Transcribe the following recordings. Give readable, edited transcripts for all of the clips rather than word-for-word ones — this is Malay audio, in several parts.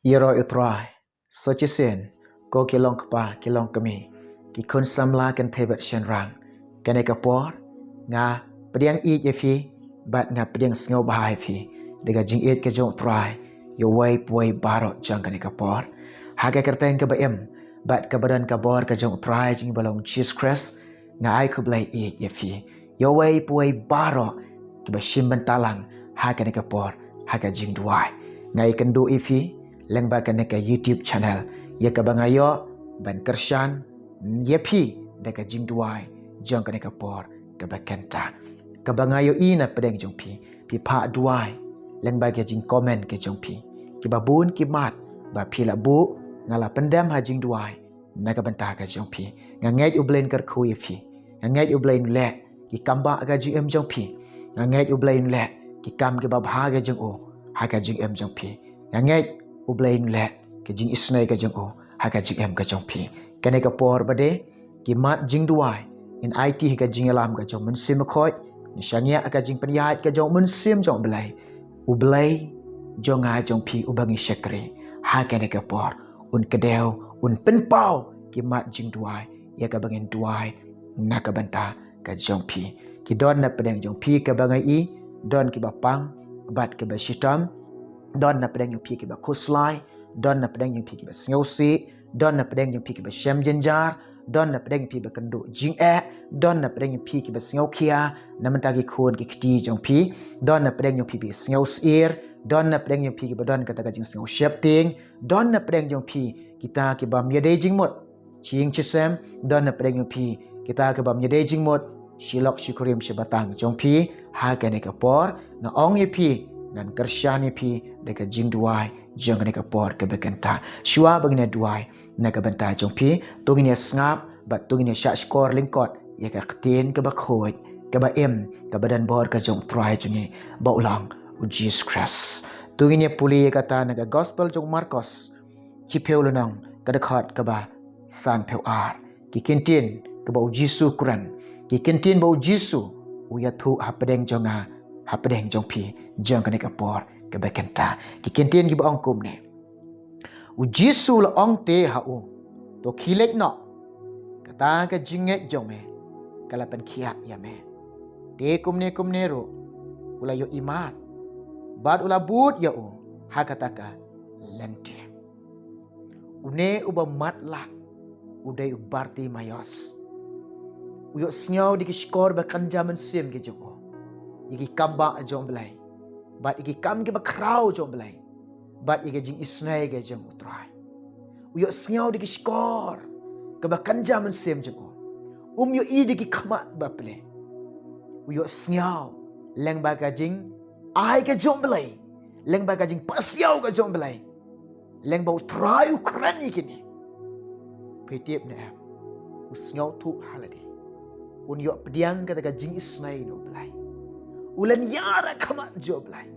Yero utrai, sochisen, ko kilong kpa kilong kami, ki kun samla kan tebat shen rang, kan ekapor, nga pediang eat yefi, bat nga pediang sngau bahai fi, dega jingngeit ke jong utrai, yo way puay barot jang kan ekapor, haga kerteng ke baem, bat ke badan kabor ke jong utrai jing balong cheese crest, nga ai kublai eat yefi, yo way puay barot, ke bashim bentalang, haga ekapor, haga Jingduwai, nga ikan do ifi, leng ba kan ka YouTube channel ya ka bangayo ban kershan yepi deka Jingduwai jong kan ka por ka bakenta ka bangayo ina pedeng jong pi pa duai leng ba ke jing comment ke jong ki babun ki mat ba pi la bu ngala pendam ha Jingduwai na ka banta ka jong nga ngai ublen kar khu yepi nga ngai ublen le ki kamba ga jing jong nga ngai ublen le ki kam ke ba bha ga jong o ha ka jing jong nga ngai ublain le ke jing isnai ka jong o ha ka jing ka jong kane ka por bade ki mat Jingduwai in IT ka jing alam ka jong mun sim khoi ni shania ka jing penyait ka jong mun sim jong blai ublai jong a jong ubangi shakri ha kane ka por un kedeu un penpau ki mat Jingduwai ya ka bangin duai na ka banta ka jong ki don na pedeng jong ka bangai i don ki bapang bat ke bashitam don na pedang yung pi ki ba kuslai, don na pedang yung pi ki ba sngosi, don na pedang yung pi ki ba shem jenjar, don na pedang yung pi ba kendo jingngeit, don na pedang yung pi ki ba sngokia, na mentagi kun ki kiti jong pi, don na pedang yung pi bi sngoir, don na pedang yung pi ki ba don kata ka jing sngo shepting, don na pedang yung pi kita ki ba myade jingmot, ching chisem, don na pedang yung pi kita ki ba myade jingmot, shilok shikurim shibatang jong pi, ha kane ka por, na ong ye pi, dan kersyani pi deka Jingduwai jong ka por ke bekenta shua bagina duai na ka benta jong pi tungine snap bat tungine sha skor lingkot ya ka ktin ke bakhoi ke ba em ke badan bor ka jong try jungi ba ulang u Jesus Christ tungine puli kata na ka gospel jong Marcos chi peulunang ka dekat ke ba san peu ar ki kintin ke ba u Jesus Quran ki kintin ba u Jesus u ya thu hapedeng jonga hapedeng jong pi jong ka ka por ke bekenta ki kintin ki ba ong kum ne u jisu la ong te ha u to khilek no kata ka jingngeit jong me kala pen khia ya me te kum ne ro ula yo imat bad ula but ya u ha kata ka lente une uba matla udai ubarti mayos uyo snyau di skor ba kanjaman sim ke jong igi kamba jong belai bat igi kam ke bakrau jong belai bat igi jing isnai ke jong utrai uyo snyau di skor ke bakanja men sem jong yo i di kamat ba ple uyo snyau leng ba ka jing ai ke jong belai leng ba ka jing pasiau ke jong belai leng ba utrai ukrani kini petiep ne usnyau tu haladi yo pediang kata ka jing isnai no belai ulan yara kamat joblai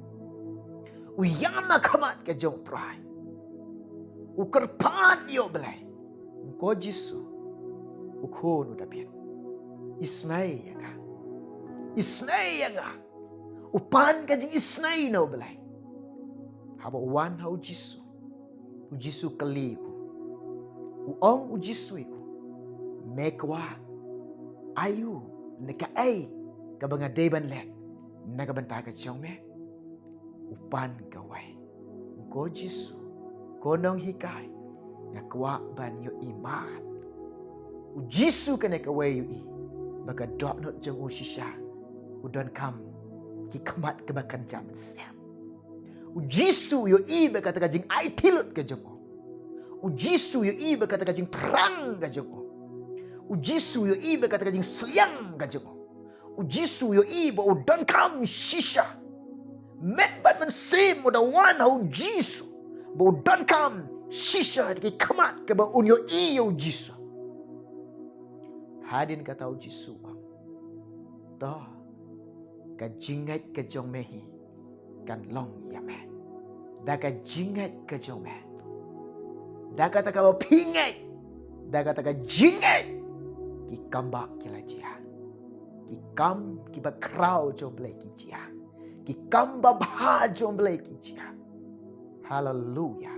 uyama kamat ke jong try ukerpat yo belai ko jisu ukon udapian isnai ya upan ka jing isnai no belai haba wan hau jisu kali uong jisu mekwa ayu neka ai ka banga deban lek nagabanta ka jong me upan kawai ko jisu ko nong hikai na kwa ban yo iman u jisu ka kawai yo i baga dot not jong u shisha u don kam ki kamat ke bakan jam sem u jisu yo i baga ta jing ai tilut ka jong u jisu yo i baga ta jing terang ka jong u jisu yo i baga ta jing seliang ka jong Jisu yo iba o don kam shisha met bat men sim o da wan how Jisu bo don kam shisha ki kamat ke ba un yo i yo Jisu hadin kata o Jisu to ka jingngeit ke jong mehi kan long ya me da ka jingngeit ke jong me da kata ka pingai da kata ka jingngeit ki kamba kila jia ki kam ki ba krau jong blai ki jia ki kam ba bha jong blai ki jia hallelujah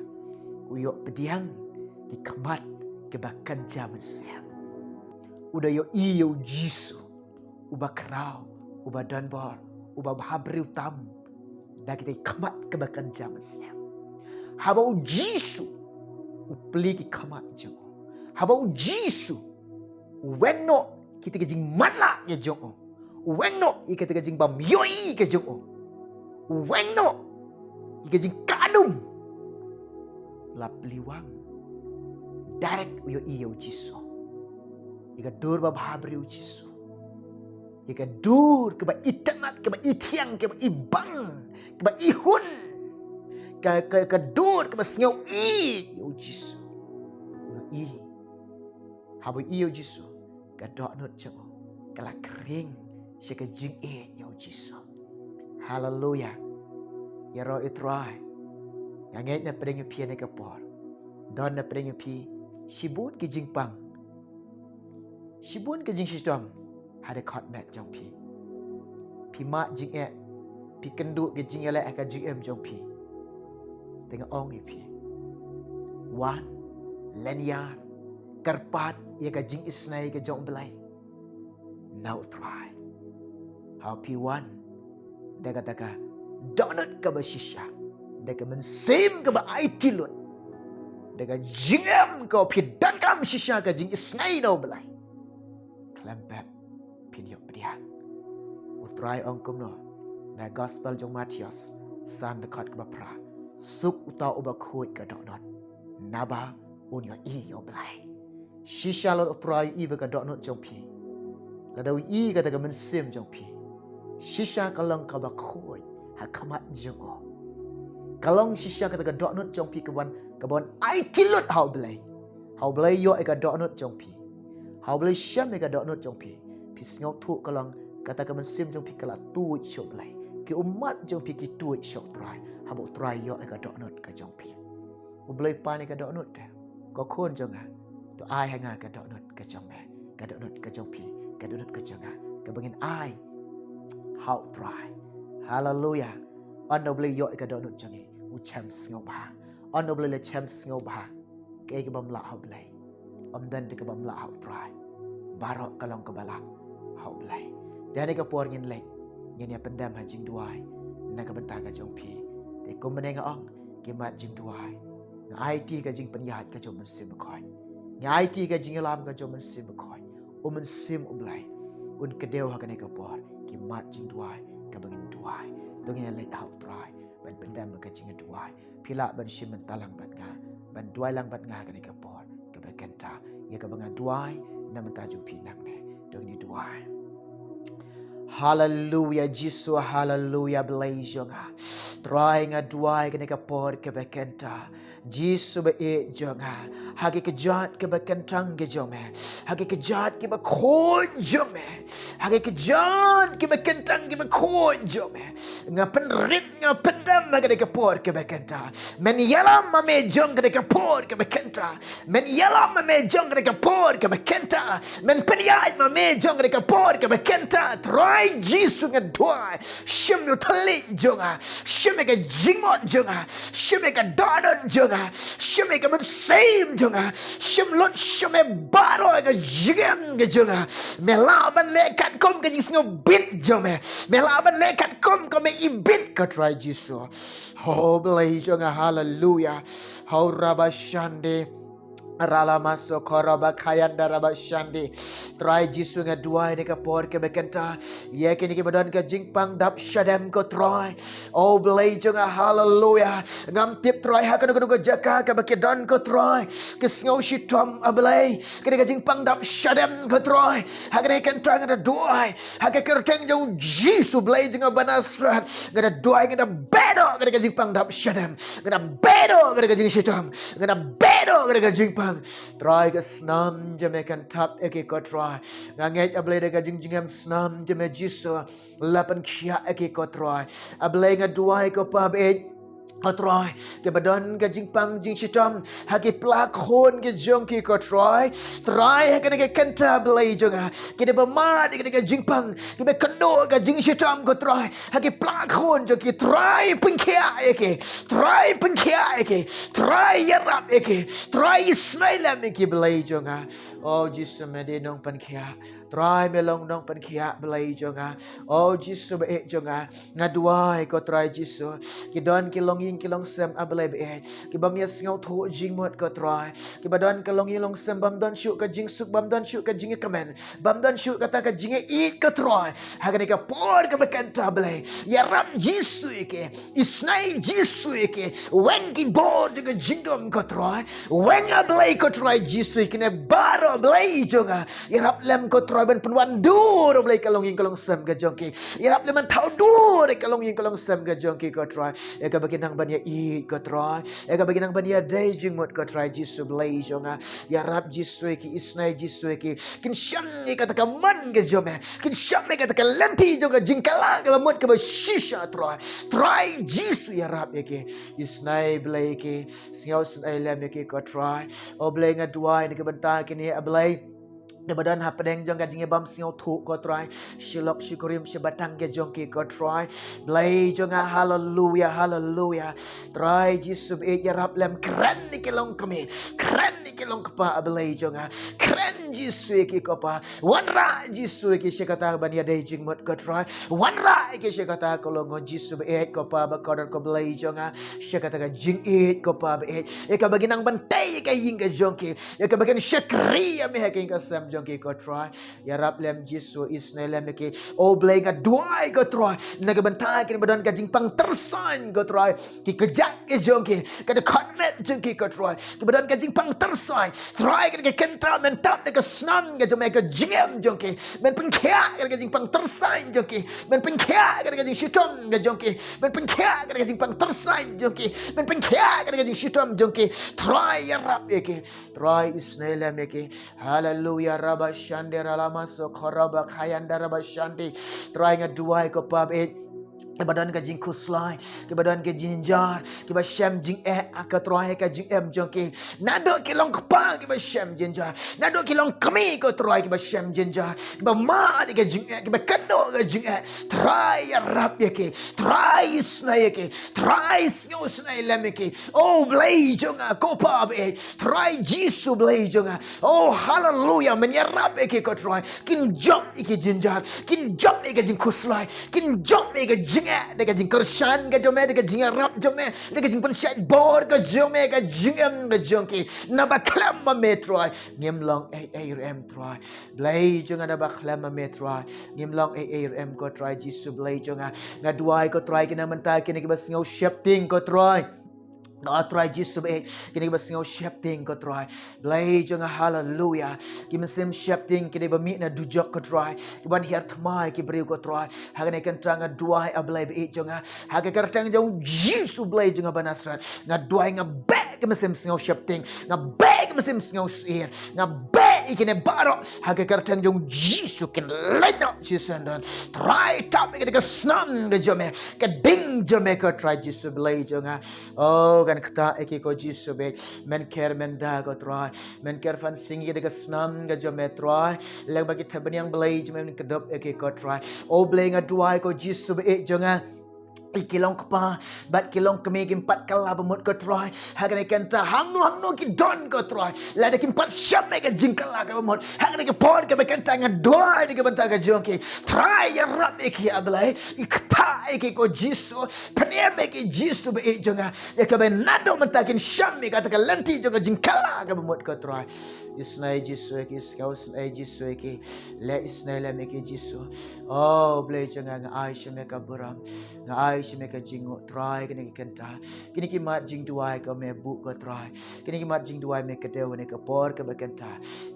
Uyok pediang ki kemat kebakan zaman siam. Udah yo iyo Jisu. Uba kerau, uba danbar, uba bahabri utam. Dan kita kemat kebakan zaman siam. Habau Jisu. Upli ki kemat jongo. Habau Jisu. Wenno kita kejing matla ya jongo. Wenno kita kejing bam yoi ke jongo. Wenno kita kejing kadum. Lapliwang. Direct uyo iyo Jisu. Ika dur ba bahabri u Jisu. Ika dur ke ba itenat, ke ba itiang, ke ba ibang, ke ba ihun. Ke dur ke ba sengau i u Jisu. Uyo i. Habu i u Jisu. Ka dok nut jongo. Kala kering syaka jingngeit ya u Jisu. Hallelujah. Ya ro itrai. Ngait na pedeng pi ne kapor. Don na pedeng pi shibut ki jingpang. Shibun ke jing sistem ada kot mat jong pi. Pi mak jing pi kenduk ke jing elek ka jing jong pi. Tengok ong pi. Wan lanyar karpat ia ka jing isnai ke jong belai. Now try. How pi wan da kata ka donut ka ba shisha. Da ka mensim ka ba aitilun. Da ka jingam ka pi dankam shisha ka jing isnai no belai. Lembab pinyok pediang. Utrai ongkum no. Na gospel jong Matius. San dekat ke bapra. Suk utau uba kuit ke donut. Naba unyo i yo belai. Shisha lot utrai i beka donut jong pi. Ladau i kata ke mensim jong pi. Shisha kalong ka ba kuit. Ha kamat jong o. Kalong shisha kata ke donut jong pi keban ai tilut hau belai. Hau belai yo eka donut jong pi. Hau boleh syam mereka dok not jong pi. Pi sengau tu kalang kata ke mensim jong pi kala tu syok belai. Ki umat jong pi ki tu syok try. Habuk try yo mereka dok not ke jong pi. U boleh pan mereka dok not dah. Ko kon jong ah. Tu ai hanga ke dok not ke jong me. Ke dok not ke jong pi. Ke dok not ke jong ah. Ke bangin ai. How try. Hallelujah. Anda boleh yo ke dok not jong ni. U cham sengau bah. Anda boleh le cham sengau bah. Ke ke bam la hau belai. Dan dekat bamla hau try. Barok kalong kebalak hau belai. Dan dekat puar ngin lek. Ngin ya pendam ha Jingduwai. Na ka bentang ka jong pi. Te ko meneng ong ke mat Jingduwai. Nga IT ka jing penyahat ka jong mensim khoi. Nga IT ka jing lam ka jong mensim khoi. Mensim belai. Un kedeu ha ka ne ka puar. Ke mat Jingduwai ka bangin duai. Dongin lek hau try. Ban pendam ka jing duai. Pila ban shim talang ban nga. Ban duai lang ban nga ka ne ka puar. Kenta ia ka banga duai na mentaju pinang ne dong ni duai. Hallelujah Jisu hallelujah blazonga. Try nga duai ka por ke bekenta. Jisu be e jonga. Hagi kejat ke bekentang ke jome. Hagi kejat ke bekon jome. Hagi kejat ke bekentang ke bekon jome. Nga penrit nga pendam ka por ke bekenta. Men yalam me jong ka por ke bekenta. Men yalam me jong ka por ke bekenta. Men penyait me jong ka por ke bekenta. Try Jisu nga duai. Shim yo tali jonga. Shim ka jingmot jonga. Shim ka donut jonga. Shim ka mensim jonga. Shim lot shim baro ka jigam ka jonga. Melaban lekat kom ka jing bit jome. Melaban lekat kom ka me ibit ka try Jisu. Oh belai jonga hallelujah. How rabashande. Rala masuk koraba kayan daraba shandi. Try Jisu nga duai ni kapor ke bekenta. Ye kini ke badan ke jingpang dap shadem ko try. Oh belai jonga hallelujah. Ngam tip try ha kanu ke jaka ke bekedan ko try. Ke sngau shitom abelai. Kini ke jingpang dap shadem ko try. Ha kini kan try ngada duai. Ha ke kerteng jong Jisu belai jonga banasrat. Ngada duai ngada bedo kini ke jingpang dap shadem. Ngada bedo kini ke jing shitom. Ngada bedo kini ke jingpang. Try ke snam jeme kan tap eke ko try. Nganget ablay de ka jingjingam snam jeme Jisu. Lapan kia eke ko try. Ablay nga duai ko pab Ko try ke badan ke jingpang jing shitam hagi plak hon ke jongki ko try ha ke kenta belai jonga ke de bama de ke jingpang ke be kendo ke jing shitam ko try hagi plak hon jongki try penkia eke try yarap eke try ismaila meki belai jonga oh Jesus me nong penkia try melong nong penkia belai jonga oh Jesus be jonga ngadua ko try Jesus ki don ki long sem ablai be ki bam ya singau tho jing mot ko try ki badan ka long sem bam don shu ka jing suk bam don shu ka jing kamen bam don shu kata ka jing eat ka try hagani ka por ka bekan tablai ya rab jisu ke isnai jisu ke when ki bor ka jingdom ko try when ablai ko try jisu ke ne baro ablai jonga ya rab lem ko try ben penwan dur ablai ka long sem ka jongki ya rab lem thau dur ka long sem ka jongki ko try eka baginang bania i ko try eka baginang bania dai jingmot ko try jisu blai jonga ya rab jisu ki isnai jisu ki kin sham ni kata ka man ke jome kin sham ni kata ka lempi jonga jingkala ka mot ka shisha try jisu ya rab eke isnai blai ke singau snai lem ke ko try o blai ngadwai ni ka banta kini ablai ne badan ha pedeng jong gajing bam singau thu ko try shilok shikurim shibatang ke jong ki ko try blai jong hallelujah try jisu e yarap lem kren ni kelong kami kren ni kelong kapa blai jong kren jisu ki ko pa wanra jisu ki shikata bania dei jing mot ko try wanra ki shikata ko long jisu e ko pa ba ko ko blai jong shikata ga jing e ko pa e ka baginang bantai ka ying ka jong ki e ka bagin shakri me ha ka sam jongki ko try ya rab lem jisu isne lem ke o blai ga duai ko try na ga bantai ke badan ka jingpang tersan ko try ki kejak ke jongki ka de khatmet jongki ko try ki badan ka jingpang tersan try ke kenta men tap de ka snam ga jome ka jingem jongki men pengkhia ke jingpang tersan jongki men pengkhia ke jing shitom ga jongki men pengkhia ke jingpang tersan jongki men pengkhia ke jing shitom jongki try ya rab ke try isne lem ke hallelujah Rabba Shande Ralama Sokoraba Kayanda Rabba Shande trying a duai ko pab it ke badan ka jing kuslai ke badan ke jinjar ke ba shem jing ka troai ka jing jongki nado ke long pa ke ba shem jinjar nado ke long kami ko troai ke ba shem jinjar ke ba ma ke jing ke ba kando ke jing try rap ke try snai ke try snow snai lemke oh blai jonga ko pa be try jisu blai jonga oh hallelujah menyerap ke ko try kin job ke jinjar kin job ke jing kuslai kin job ke jing dekat jing kersan ke jome dekat jing rap jome dekat jing pensyat bor ke jome ke jing ke jongki na baklam ma metroy ngem long rem try blai jonga na baklam ma metroy ngem long rem ko try jisu blai jonga ngaduai ko try kena mentai kena ke basngau shifting ko try God try Jesus be kini ba singaw shifting ko try blai jonga hallelujah ki mesim shifting kini ba mi na dujok ko try ki ban hiar thmai ki bri ko try hagane kan tranga duai ablai be jonga haga kartang jong Jesus blai jonga banasrat nga duai nga back ki mesim singaw shifting nga back ki mesim singaw shir nga back ikine baro haga kartang jong Jesus kin light up Jesus dan try tap ki ka snam de jome ka ding jome ko try Jesus blai jonga oh kan kata eki ko jisu be men ker men da ko try men ker fan singi de snam ga jo metro leg bagi theben yang blai jo men kedop eki ko try o blai nga duai ko jisu be jonga ikilong kapa bat kilong kemi kim pat kala bemut ko try hagane kenta hangno ki don ko try la de kim pat syam ke jingkala ka bemut hagane ke pod ke bekenta ngadoi de ke benta ka jongki try ya rap iki ablai ikta iki ko jisu pene ke jisu be jonga ya ke ben nado mentakin syam ka ta lenti jonga jingkala ka bemut ko try isnai jisu iki skaus ai jisu iki le isnai le ke jisu oh blai jonga nga ai syam ka buram nga ai shime ka jingo try kini kenta kini ki mat jingduwai ka me bu ka try kini ki mat jingduwai me ka dew ne ka por ka bekenta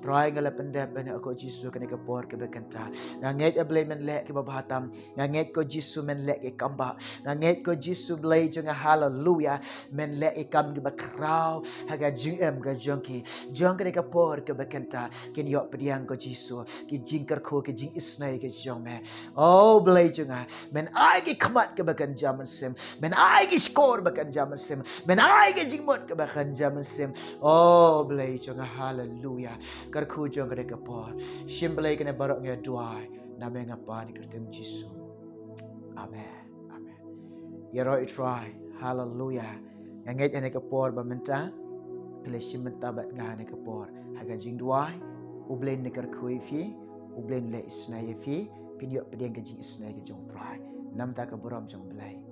try ngala pendep ne ko jisu kini ka por ka bekenta nganget ablay men le ke babatam nganget ko jisu men le ke kamba nganget ko jisu blay jonga hallelujah men le ke kam ke bakrau haga jing ga jongki jong kini ka por ka bekenta kini yo pediang ko jisu ki jingkar ko ke jing isnai ke jong me oh blay jonga men ai ke khamat ka beken bahkan zaman sem. Ben ai ki skor bahkan zaman sem. Ben ai ki jingmot ke bahkan zaman sem. Oh belai jonga haleluya. Kar khu jonga de kapor. Shim belai kena barok nge duai. Nama ngapa ni kertem Yesus. Amen. Amen. Ya roh try. Haleluya. Yang ngai ane kapor bamenta. Pila shim mentabat ngane kapor. Haga jingduai. Ublen nekar kui fi. Ublen le isnai fi. Pinyok pediang ke jing isnai ke jong try. Nam ta ka borom jong belai.